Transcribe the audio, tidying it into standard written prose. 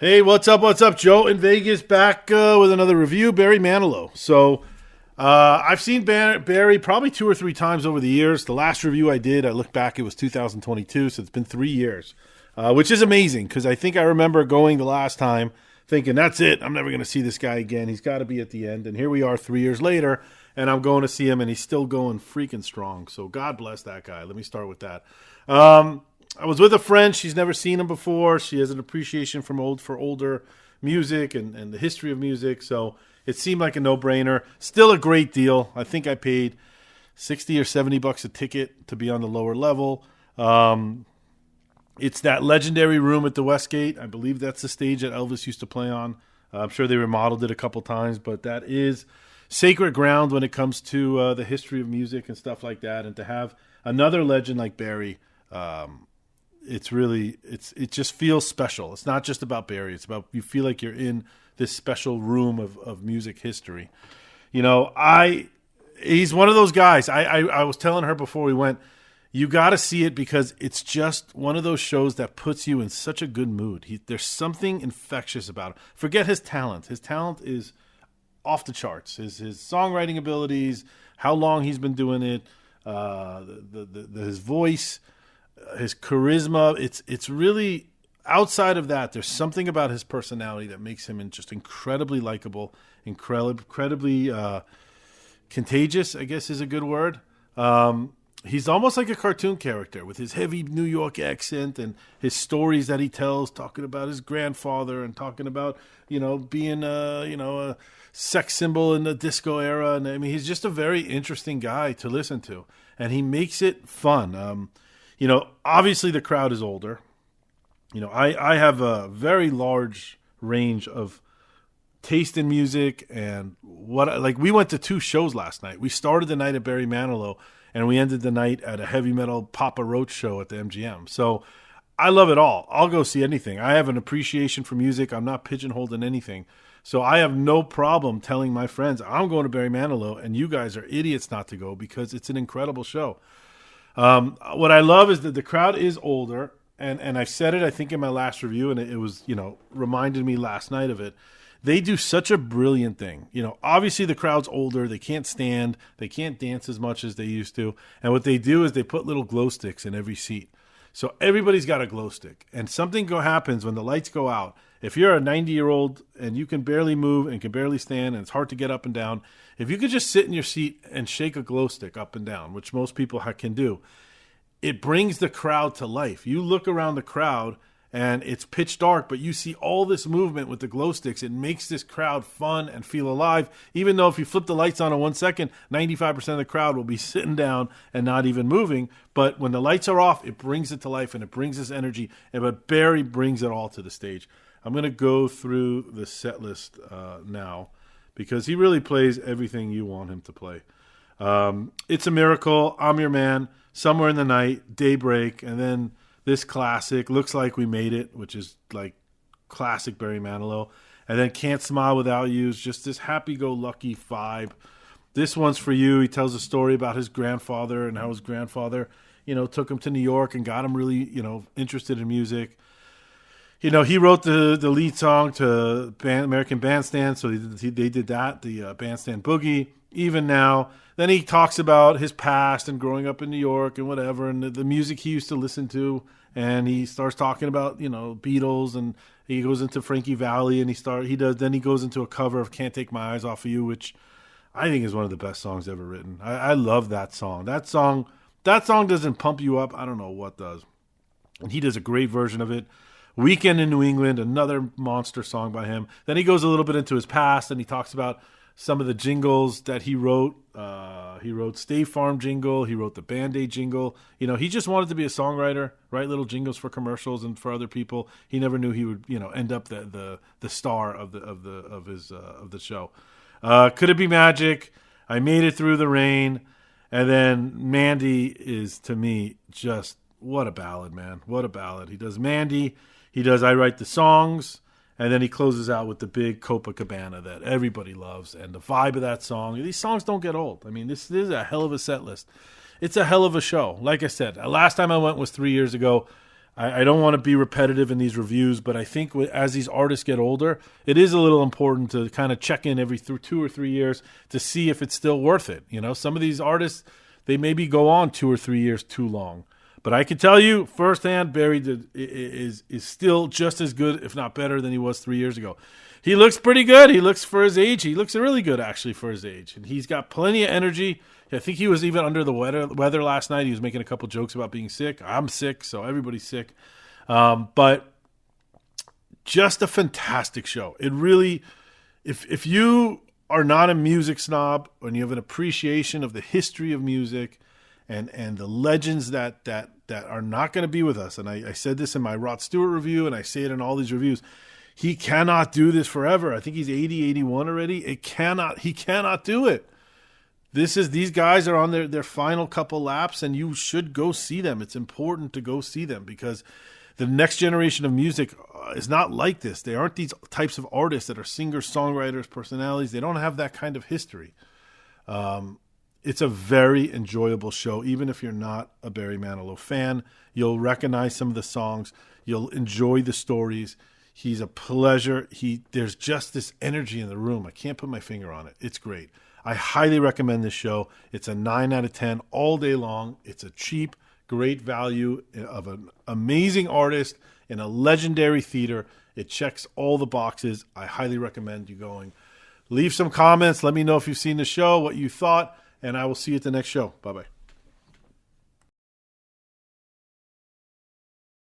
Hey, what's up? What's up? Joe in Vegas back with another review, Barry Manilow. So I've seen Barry probably 2 or 3 times over the years. The last review I did, I looked back, it was 2022, so it's been 3 years, which is amazing because I think I remember going the last time thinking, that's it, I'm never going to see this guy again. He's got to be at the end. And here we are 3 years later, and I'm going to see him, and he's still going freaking strong. So God bless that guy. Let me start with that. I was with a friend. She's never seen him before. She has an appreciation for older music and the history of music. So it seemed like a no-brainer. Still a great deal. I think I paid $60 or $70 a ticket to be on the lower level. It's that legendary room at the Westgate. I believe that's the stage that Elvis used to play on. I'm sure they remodeled it a couple times, but that is sacred ground when it comes to the history of music and stuff like that. And to have another legend like Barry, it just feels special. It's not just about Barry. It's about, you feel like you're in this special room of music history. You know, he's one of those guys. I was telling her before we went, you got to see it because it's just one of those shows that puts you in such a good mood. There's something infectious about it. Forget his talent. His talent is off the charts. His songwriting abilities, how long he's been doing it, his voice, his charisma. It's really, outside of that, there's something about his personality that makes him just incredibly likable, incredibly contagious, I guess is a good word. He's almost like a cartoon character with his heavy New York accent and his stories that he tells, talking about his grandfather and talking about, being a sex symbol in the disco era. And I mean, he's just a very interesting guy to listen to, and he makes it fun. Obviously the crowd is older. I have a very large range of taste in music, and we went to 2 shows last night. We started the night at Barry Manilow, and we ended the night at a heavy metal Papa Roach show at the MGM. So I love it all. I'll go see anything. I have an appreciation for music. I'm not pigeonholed in anything. So I have no problem telling my friends, I'm going to Barry Manilow, and you guys are idiots not to go because it's an incredible show. What I love is that the crowd is older, and I said it, I think, in my last review, and it was, reminded me last night of it. They do such a brilliant thing. Obviously the crowd's older. They can't stand. They can't dance as much as they used to. And what they do is they put little glow sticks in every seat. So everybody's got a glow stick. And something happens when the lights go out. If you're a 90-year-old and you can barely move and can barely stand and it's hard to get up and down, if you could just sit in your seat and shake a glow stick up and down, which most people can do, it brings the crowd to life. You look around the crowd and it's pitch dark, but you see all this movement with the glow sticks. It makes this crowd fun and feel alive, even though if you flip the lights on in 1 second, 95% of the crowd will be sitting down and not even moving. But when the lights are off, it brings it to life and it brings this energy. But Barry brings it all to the stage. I'm going to go through the set list now because he really plays everything you want him to play. It's a Miracle, I'm Your Man, Somewhere in the Night, Daybreak, and then this classic, Looks Like We Made It, which is like classic Barry Manilow. And then Can't Smile Without You is just this happy-go-lucky vibe. This one's for you. He tells a story about his grandfather and how his grandfather, took him to New York and got him really, interested in music. He wrote the lead song to American Bandstand, so they did that, the Bandstand Boogie, Even Now. Then he talks about his past and growing up in New York and whatever, and the music he used to listen to. And he starts talking about, Beatles, and he goes into Frankie Valli, and then he goes into a cover of Can't Take My Eyes Off of You, which I think is one of the best songs ever written. I love that song. That song doesn't pump you up. I don't know what does. And he does a great version of it. Weekend in New England, another monster song by him. Then he goes a little bit into his past, and he talks about some of the jingles that he wrote. He wrote State Farm jingle. He wrote the Band-Aid jingle. He just wanted to be a songwriter, write little jingles for commercials and for other people. He never knew he would, end up the star of the show. Could It Be Magic? I Made It Through the Rain, and then Mandy is, to me, just what a ballad, man! What a ballad. He does Mandy. He does I Write the Songs. And then he closes out with the big Copacabana that everybody loves. And the vibe of that song, these songs don't get old. I mean, this is a hell of a set list. It's a hell of a show. Like I said, last time I went was 3 years ago. I don't want to be repetitive in these reviews, but I think as these artists get older, it is a little important to kind of check in every 2 or 3 years to see if it's still worth it. You know, some of these artists, they maybe go on 2 or 3 years too long. But I can tell you firsthand, Barry is still just as good, if not better, than he was 3 years ago. He looks pretty good. He looks for his age. He looks really good, actually, for his age. And he's got plenty of energy. I think he was even under the weather last night. He was making a couple jokes about being sick. I'm sick, so everybody's sick. But just a fantastic show. It really, if you are not a music snob and you have an appreciation of the history of music and the legends that are not going to be with us, and I said this in my Rod Stewart review, and I say it in all these reviews, he cannot do this forever. I think he's 80, 81 already. He cannot do it. These guys are on their final couple laps, and you should go see them. It's important to go see them because the next generation of music is not like this. They aren't these types of artists that are singers, songwriters, personalities. They don't have that kind of history. It's a very enjoyable show. Even if you're not a Barry Manilow fan, you'll recognize some of the songs. You'll enjoy the stories. He's a pleasure. There's just this energy in the room. I can't put my finger on it. It's great. I highly recommend this show. It's a 9 out of 10 all day long. It's a cheap, great value of an amazing artist in a legendary theater. It checks all the boxes. I highly recommend you going. Leave some comments. Let me know if you've seen the show, what you thought, and I will see you at the next show. Bye-bye.